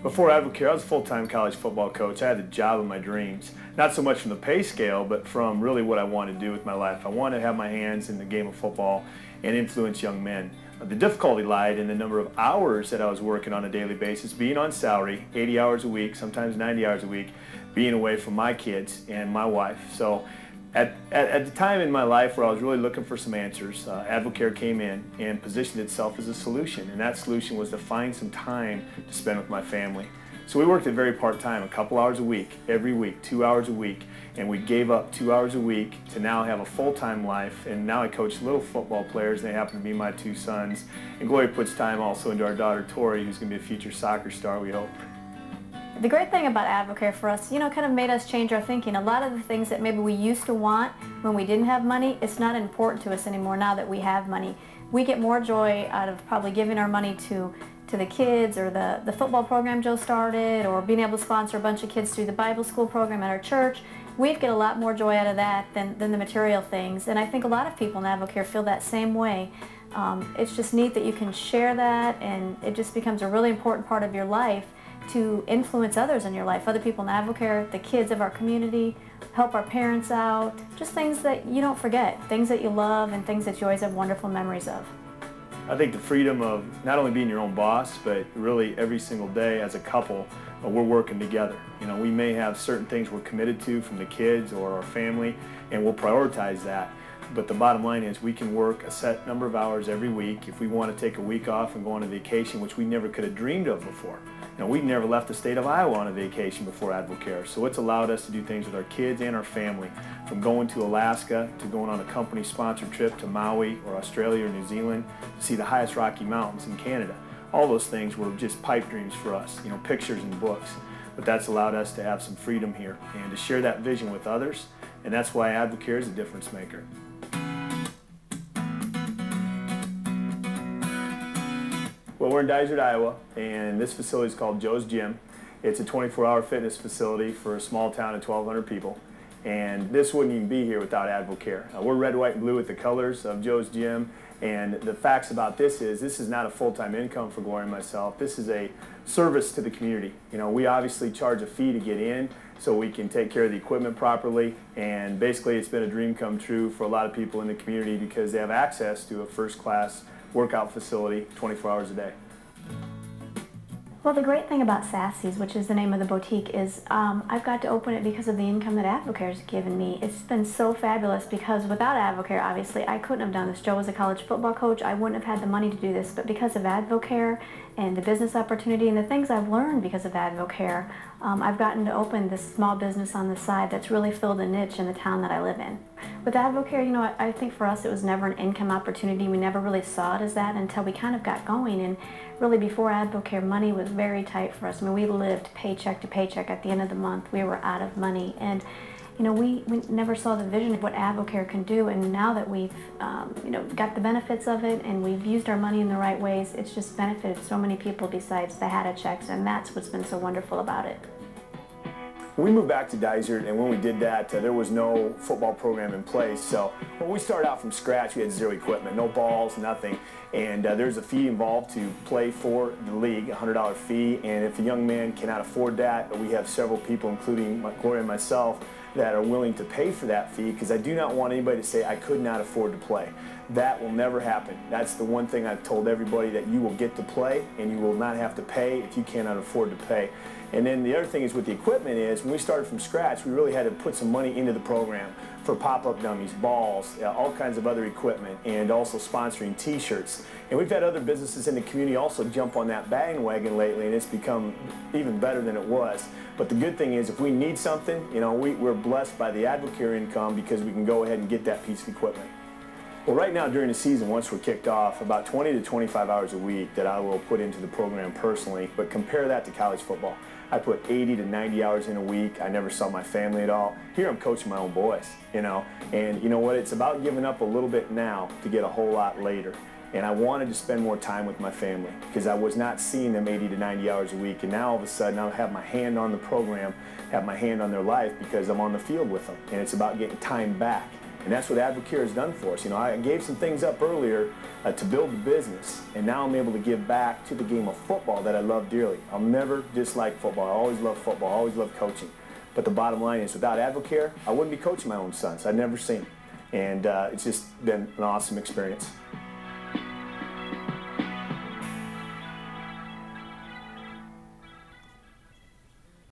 Before AdvoCare, I was a full-time college football coach. I had the job of my dreams. Not so much from the pay scale, but from really what I wanted to do with my life. I wanted to have my hands in the game of football and influence young men. The difficulty lied in the number of hours that I was working on a daily basis, being on salary, 80 hours a week, sometimes 90 hours a week, being away from my kids and my wife. So at the time in my life where I was really looking for some answers, AdvoCare came in and positioned itself as a solution, and that solution was to find some time to spend with my family. So we worked at very part-time, a couple hours a week, every week, 2 hours a week, and we gave up 2 hours a week to now have a full-time life, and now I coach little football players, and they happen to be my two sons. And Gloria puts time also into our daughter Tori, who's going to be a future soccer star, we hope. The great thing about AdvoCare for us, kind of made us change our thinking. A lot of the things that maybe we used to want when we didn't have money, it's not important to us anymore now that we have money. We get more joy out of probably giving our money to the kids, or the football program Joe started, or being able to sponsor a bunch of kids through the Bible school program at our church. We get a lot more joy out of that than the material things, and I think a lot of people in AdvoCare feel that same way. It's just neat that you can share that, and it just becomes a really important part of your life to influence others in your life, other people in AdvoCare, the kids of our community, help our parents out, just things that you don't forget, things that you love and things that you always have wonderful memories of. I think the freedom of not only being your own boss, but really every single day as a couple, we're working together. We may have certain things we're committed to from the kids or our family, and we'll prioritize that. But the bottom line is we can work a set number of hours every week. If we want to take a week off and go on a vacation, which we never could have dreamed of before. We've never left the state of Iowa on a vacation before AdvoCare, so it's allowed us to do things with our kids and our family, from going to Alaska to going on a company-sponsored trip to Maui or Australia or New Zealand to see the highest Rocky Mountains in Canada. All those things were just pipe dreams for us, pictures and books, but that's allowed us to have some freedom here and to share that vision with others, and that's why AdvoCare is a difference maker. Well, we're in Dysart, Iowa, and this facility is called Joe's Gym. It's a 24-hour fitness facility for a small town of 1,200 people, and this wouldn't even be here without AdvoCare. We're red, white, and blue with the colors of Joe's Gym, and the facts about this is not a full-time income for Gloria and myself. This is a service to the community. We obviously charge a fee to get in so we can take care of the equipment properly, and basically it's been a dream come true for a lot of people in the community because they have access to a first-class workout facility 24 hours a day. Well, the great thing about Sassy's, which is the name of the boutique, is I've got to open it because of the income that AdvoCare has given me. It's been so fabulous because without AdvoCare, obviously, I couldn't have done this. Joe was a college football coach. I wouldn't have had the money to do this, but because of AdvoCare and the business opportunity and the things I've learned because of AdvoCare, I've gotten to open this small business on the side that's really filled a niche in the town that I live in. With AdvoCare, I think for us it was never an income opportunity. We never really saw it as that until we kind of got going, and really before AdvoCare, money was very tight for us. I mean, we lived paycheck to paycheck. At the end of the month, we were out of money, and we never saw the vision of what AdvoCare can do, and now that we've got the benefits of it and we've used our money in the right ways, it's just benefited so many people besides the HADA checks, and that's what's been so wonderful about it. We moved back to Dysart, and when we did that, there was no football program in place. So when we started out from scratch, we had zero equipment, no balls, nothing. And there's a fee involved to play for the league, a $100 fee. And if a young man cannot afford that, we have several people, including Gloria and myself, that are willing to pay for that fee, because I do not want anybody to say I could not afford to play. That will never happen. That's the one thing I've told everybody, that you will get to play and you will not have to pay if you cannot afford to pay. And then the other thing is with the equipment is, when we started from scratch, we really had to put some money into the program for pop-up dummies, balls, all kinds of other equipment, and also sponsoring t-shirts. And we've had other businesses in the community also jump on that bandwagon lately, and it's become even better than it was. But the good thing is, if we need something, we're blessed by the AdvoCare income because we can go ahead and get that piece of equipment. Well, right now during the season, once we're kicked off, about 20 to 25 hours a week that I will put into the program personally, but compare that to college football. I put 80 to 90 hours in a week. I never saw my family at all. Here I'm coaching my own boys, and you know what? It's about giving up a little bit now to get a whole lot later. And I wanted to spend more time with my family because I was not seeing them 80 to 90 hours a week. And now all of a sudden I'll have my hand on the program, have my hand on their life because I'm on the field with them. And it's about getting time back. And that's what Advocare has done for us. You know, I gave some things up earlier to build the business, and now I'm able to give back to the game of football that I love dearly. I'll never dislike football. I always love football. I always love coaching. But the bottom line is, without Advocare, I wouldn't be coaching my own sons. I'd never seen them. And it's just been an awesome experience.